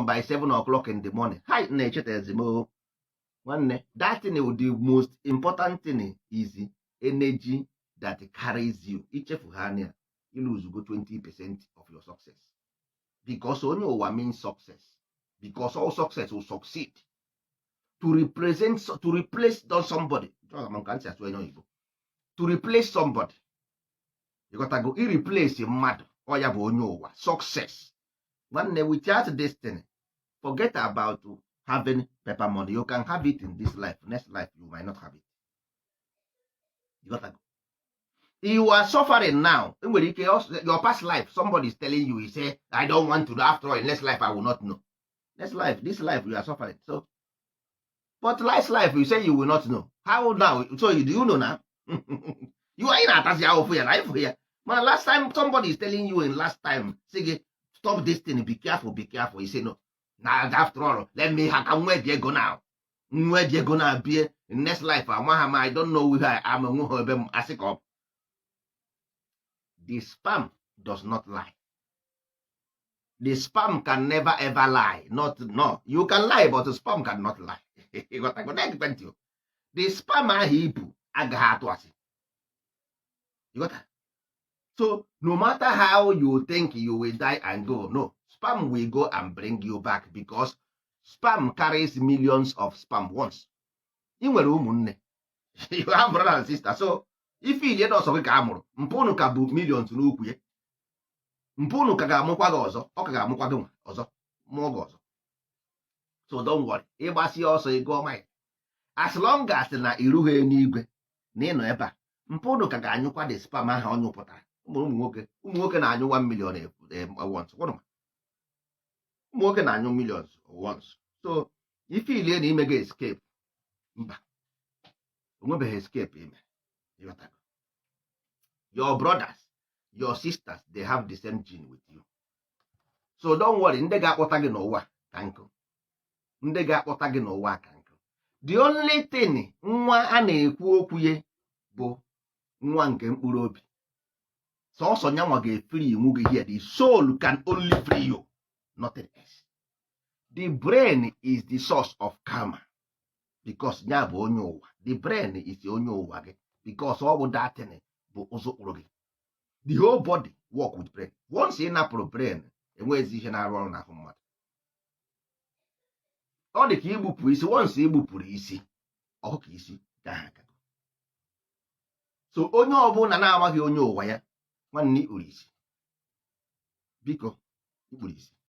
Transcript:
by 7 o'clock in the morning. Hi, na-echetazimo. That thing, the most important thing is energy that carries you. Ichefuhania, you lose go 20% of your success. Because only one means success. Because all success will succeed. To replace somebody. To replace somebody. You gotta go replace a mad or you have success. Without destiny, forget about having paper money. You can have it in this life. Next life, you might not have it. You gotta go. You are suffering now. Your past life, somebody is telling you, he say, I don't want to know. After all, in next life, I will not know. Next life, this life, you are suffering. So, but last life, you say you will not know. How now? So, do you know now? You are in a life here. Man, last time somebody is telling you in last time, say, stop this thing, be careful, be careful. You say, no. Now, after all, let me have where they go now. Where they go now be in next life. I don't know where I am. The spam does not lie. The spam can never ever lie. No. You can lie, but the spam cannot lie. The spam ahibu agahatwasi. You got that? So no matter how you think you will die and go, no, spam will go and bring you back because spam carries millions of spam once. You have brother and sister. So if you get also ka mpunu ka bu millions n'ukwu ye. Mpunu ka ga-amụkwa gị ọzọ, ọ ka ga-amụkwa gị ọzọ, mụọ gị ọzọ. So don't worry, ịgbasi ọsọ ego ọma. As long as na irughị n'igwe na ịnọ ebe a, mpunu ka ga-anyụkwa the spam ahụ ọ nyụpụtara. Ụmụ nwoke na-anyụ 1 million once. Ụmụ nwoke na-anyụ millions once. So ife ilie na ime gị escape, mba, onwebeghị escape ime. Your brothers, your sisters, they have the same gene with you. So don't worry, ndị ga-akpọta gị n'ụwa ka nkụ. Ndị ga-akpọta gị n'ụwa ka nkụ. The only thing nwa a na-ekwu okwu ya bụ nwa nke mkpụrụ obi. Sọsọ nyanwa ga-efree iwu gị here. The soul can only free you, nothing else. The brain is the source of karma because nya bụ onye ụwa. The brain is onye ụwa gị because ọ bụ datin bụ ụzọ ụkpụrụ gị. The whole body work with brain. Once ị napụrụ brain, enweghịzi ihe na-arụ ọrụ n'ahụ mmadụ. Ọ dị ka igbupụ isi. Once igbupụrụ isi, ọkụkọ isi gaghị. So onye ọbụla na-amaghị onye ụwa ya, nwanne ikpuru isi. Biko, ikpuru isi.